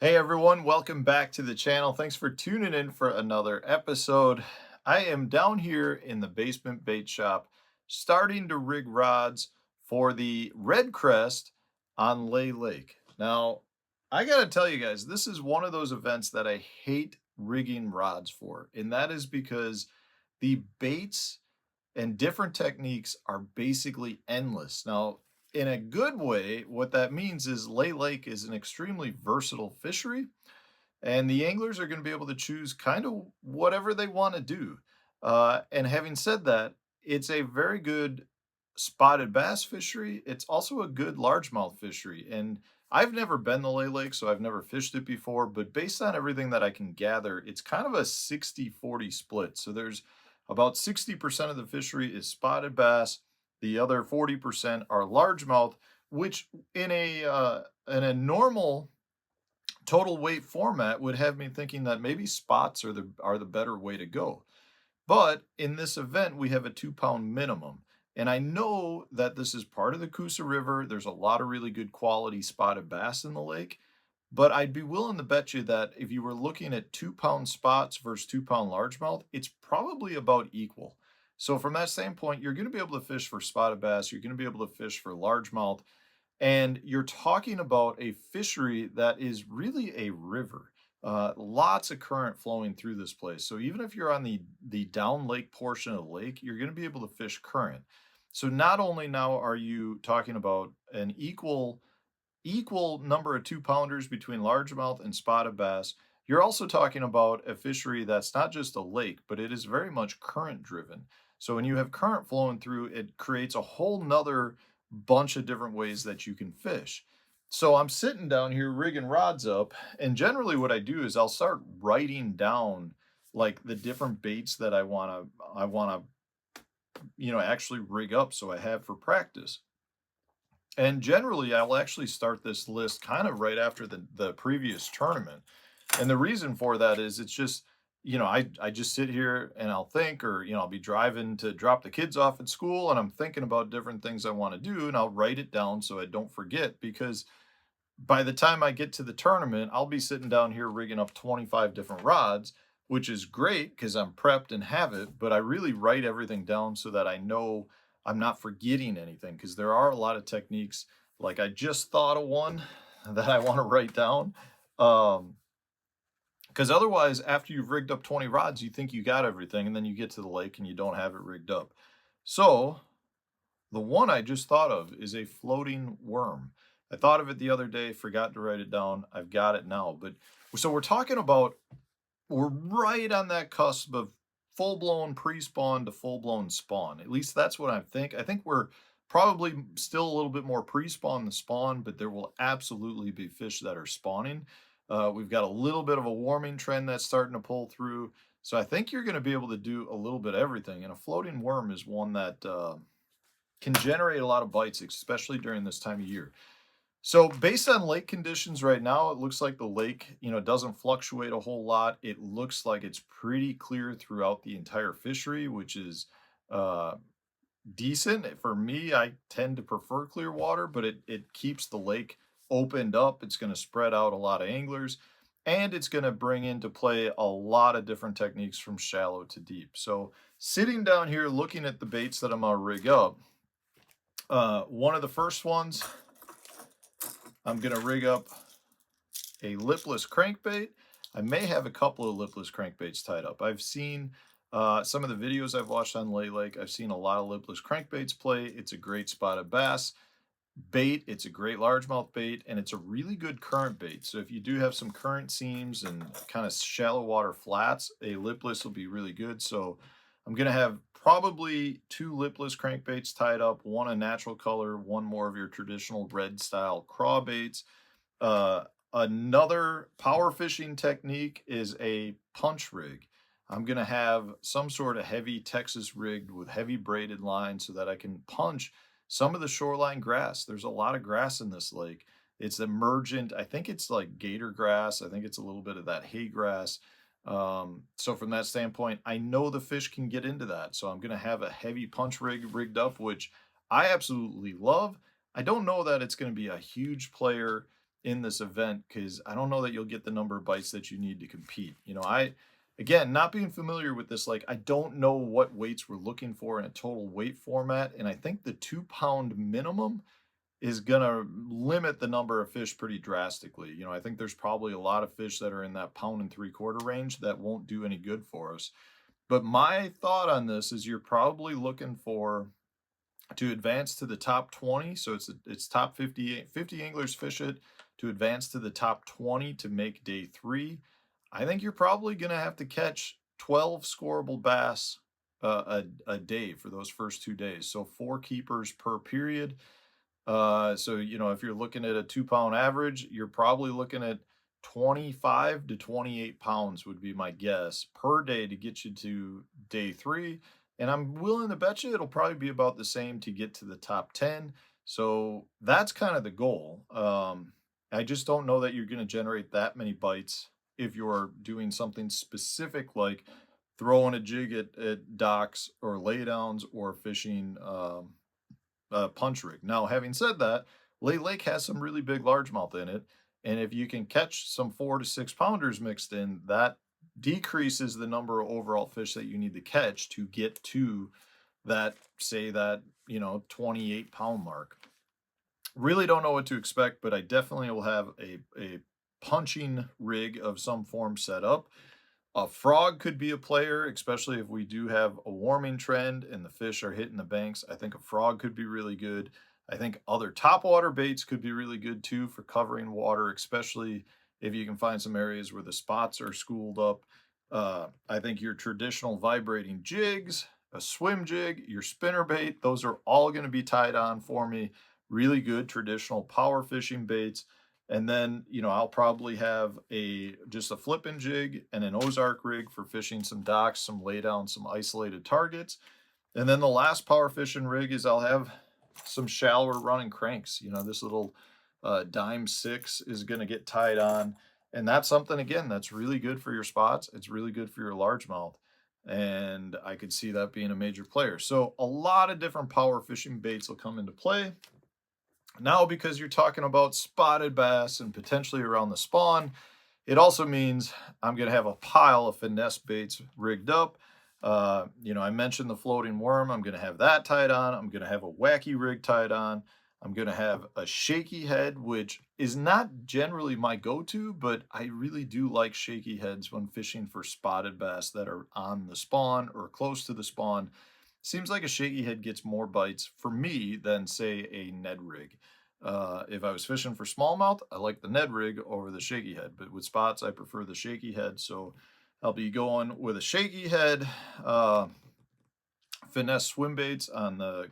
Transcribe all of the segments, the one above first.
Hey everyone, welcome back to the channel. Thanks for tuning in for another episode. I am down here in the basement bait shop starting to rig rods for the Redcrest on Lay Lake. Now, I got to tell you guys, this is one of those events that I hate rigging rods for, and that is because the baits and different techniques are basically endless. Now, in a good way, what that means is Lay Lake is an extremely versatile fishery, and the anglers are going to be able to choose kind of whatever they want to do. And having said that, it's a very good spotted bass fishery. It's also a good largemouth fishery. And I've never been to Lay Lake, so I've never fished it before. But based on everything that I can gather, it's kind of a 60-40 split. So there's about 60% of the fishery is spotted bass. The other 40% are largemouth, which in a normal total weight format would have me thinking that maybe spots are the better way to go. But in this event, we have a 2 pound minimum. And I know that this is part of the Coosa River. There's a lot of really good quality spotted bass in the lake. But I'd be willing to bet you that if you were looking at 2 pound spots versus 2 pound largemouth, it's probably about equal. So from that standpoint, you're going to be able to fish for spotted bass. You're going to be able to fish for largemouth. And you're talking about a fishery that is really a river. Lots of current flowing through this place. So even if you're on the down lake portion of the lake, you're going to be able to fish current. So not only now are you talking about an equal number of 2 pounders between largemouth and spotted bass, you're also talking about a fishery that's not just a lake, but it is very much current driven. So when you have current flowing through, it creates a whole nother bunch of different ways that you can fish. So I'm sitting down here rigging rods up, and generally what I do is I'll start writing down like the different baits that I want to actually rig up so I have for practice. And generally, I'll actually start this list kind of right after the previous tournament. And the reason for that is it's just, I just sit here and I'll think, or, I'll be driving to drop the kids off at school and I'm thinking about different things I want to do and I'll write it down so I don't forget because by the time I get to the tournament, I'll be sitting down here rigging up 25 different rods, which is great because I'm prepped and have it, but I really write everything down so that I know I'm not forgetting anything because there are a lot of techniques. Like I just thought of one that I want to write down. Because otherwise, after you've rigged up 20 rods, you think you got everything, and then you get to the lake and you don't have it rigged up. So the one I just thought of is a floating worm. I thought of it the other day, forgot to write it down. I've got it now. But so we're right on that cusp of full-blown pre-spawn to full-blown spawn. At least that's what I think. I think we're probably still a little bit more pre-spawn than spawn, but there will absolutely be fish that are spawning. We've got a little bit of a warming trend that's starting to pull through. So I think you're going to be able to do a little bit of everything. And a floating worm is one that can generate a lot of bites, especially during this time of year. So based on lake conditions right now, it looks like the lake, doesn't fluctuate a whole lot. It looks like it's pretty clear throughout the entire fishery, which is uh, decent. For me, I tend to prefer clear water, but it keeps the lake opened up. It's going to spread out a lot of anglers, and it's going to bring into play a lot of different techniques from shallow to deep. So sitting down here looking at the baits that I'm going to rig up, one of the first ones, I'm going to rig up a lipless crankbait. I may have a couple of lipless crankbaits tied up. I've seen some of the videos I've watched on Lay Lake. I've seen a lot of lipless crankbaits play. It's a great spotted bass bait. It's a great largemouth bait, and it's a really good current bait. So if you do have some current seams and kind of shallow water flats, a lipless will be really good. So I'm going to have probably 2 lipless crankbaits tied up, one a natural color, one more of your traditional red style craw baits. Another power fishing technique is a punch rig. I'm going to have some sort of heavy Texas rigged with heavy braided line so that I can punch some of the shoreline grass. There's a lot of grass in this lake. It's emergent. I think it's like gator grass. I think it's a little bit of that hay grass. So from that standpoint, I know the fish can get into that. So I'm going to have a heavy punch rig rigged up, which I absolutely love. I don't know that it's going to be a huge player in this event because I don't know that you'll get the number of bites that you need to compete. Again, not being familiar with this, like I don't know what weights we're looking for in a total weight format. And I think the 2 pound minimum is going to limit the number of fish pretty drastically. I think there's probably a lot of fish that are in that pound and 3/4 range that won't do any good for us. But my thought on this is you're probably looking for to advance to the top 20. So it's top 50 anglers fish it to advance to the top 20 to make day 3. I think you're probably going to have to catch 12 scoreable bass a day for those first 2 days. So 4 keepers per period. So if you're looking at a 2 pound average, you're probably looking at 25 to 28 pounds would be my guess per day to get you to day 3. And I'm willing to bet you it'll probably be about the same to get to the top 10. So that's kind of the goal. I just don't know that you're going to generate that many bites if you're doing something specific like throwing a jig at docks or laydowns or fishing punch rig. Now, having said that, Lay Lake has some really big largemouth in it, and if you can catch some 4 to 6 pounders mixed in, that decreases the number of overall fish that you need to catch to get to that, say that 28 pound mark. Really don't know what to expect, but I definitely will have a punching rig of some form set up. A frog could be a player, especially if we do have a warming trend and the fish are hitting the banks. I think a frog could be really good. I think other topwater baits could be really good too for covering water, especially if you can find some areas where the spots are schooled up. I think your traditional vibrating jigs, a swim jig, your spinner bait, those are all going to be tied on for me. Really good traditional power fishing baits. And then, I'll probably have just a flipping jig and an Ozark rig for fishing some docks, some laydown, some isolated targets. And then the last power fishing rig is I'll have some shallower running cranks. This little Dime 6 is going to get tied on. And that's something, again, that's really good for your spots. It's really good for your largemouth. And I could see that being a major player. So a lot of different power fishing baits will come into play. Now, because you're talking about spotted bass and potentially around the spawn, it also means I'm going to have a pile of finesse baits rigged up. I mentioned the floating worm. I'm going to have that tied on. I'm going to have a wacky rig tied on. I'm going to have a shaky head, which is not generally my go-to, but I really do like shaky heads when fishing for spotted bass that are on the spawn or close to the spawn. Seems like a shaky head gets more bites for me than, say, a Ned rig. If I was fishing for smallmouth, I like the Ned rig over the shaky head, but with spots, I prefer the shaky head. So I'll be going with a shaky head, finesse swim baits on the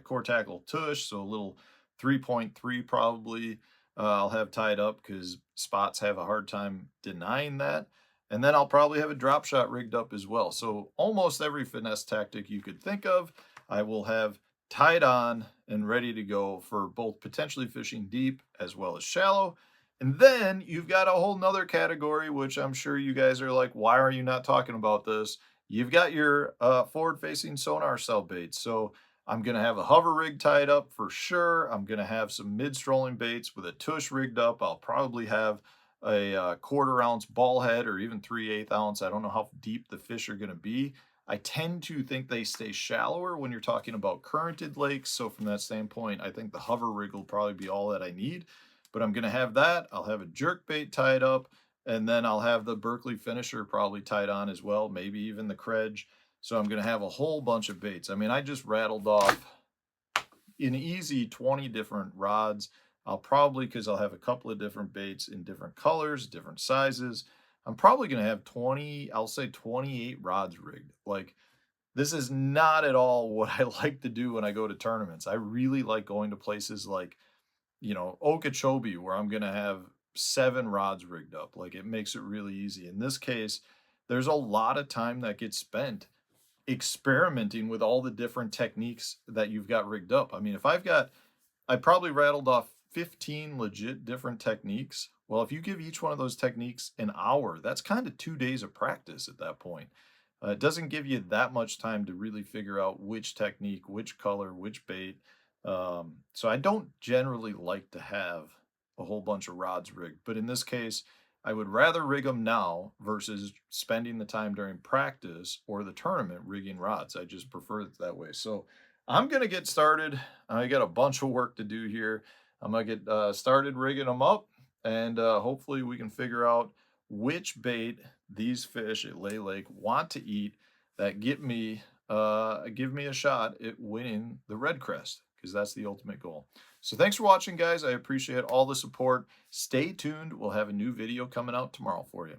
core tackle tush, so a little 3.3 probably. I'll have tied up because spots have a hard time denying that. And then I'll probably have a drop shot rigged up as well. So almost every finesse tactic you could think of, I will have tied on and ready to go for both potentially fishing deep as well as shallow. And then you've got a whole nother category, which I'm sure you guys are like, why are you not talking about this? You've got your forward-facing sonar cell baits. So I'm going to have a hover rig tied up for sure. I'm going to have some mid-strolling baits with a tush rigged up. I'll probably have a 1/4 ounce ball head or even 3/8 ounce. I don't know how deep the fish are going to be. I tend to think they stay shallower when you're talking about currented lakes. So from that standpoint, I think the hover rig will probably be all that I need. But I'm going to have that. I'll have a jerk bait tied up. And then I'll have the Berkeley finisher probably tied on as well, maybe even the Kredge. So I'm going to have a whole bunch of baits. I mean, I just rattled off an easy 20 different rods. I'll probably, because I'll have a couple of different baits in different colors, different sizes. I'm probably going to have 20, I'll say 28 rods rigged. Like, this is not at all what I like to do when I go to tournaments. I really like going to places like, Okeechobee, where I'm going to have 7 rods rigged up. Like, it makes it really easy. In this case, there's a lot of time that gets spent experimenting with all the different techniques that you've got rigged up. I mean, I probably rattled off 15 legit different techniques. Well, if you give each one of those techniques an hour, that's kind of 2 days of practice at that point. It doesn't give you that much time to really figure out which technique, which color, which bait. So I don't generally like to have a whole bunch of rods rigged. But in this case, I would rather rig them now versus spending the time during practice or the tournament rigging rods. I just prefer it that way. So I'm going to get started. I got a bunch of work to do here. I'm going to get started rigging them up, and hopefully we can figure out which bait these fish at Lay Lake want to eat that give me a shot at winning the Red Crest, because that's the ultimate goal. So thanks for watching, guys. I appreciate all the support. Stay tuned. We'll have a new video coming out tomorrow for you.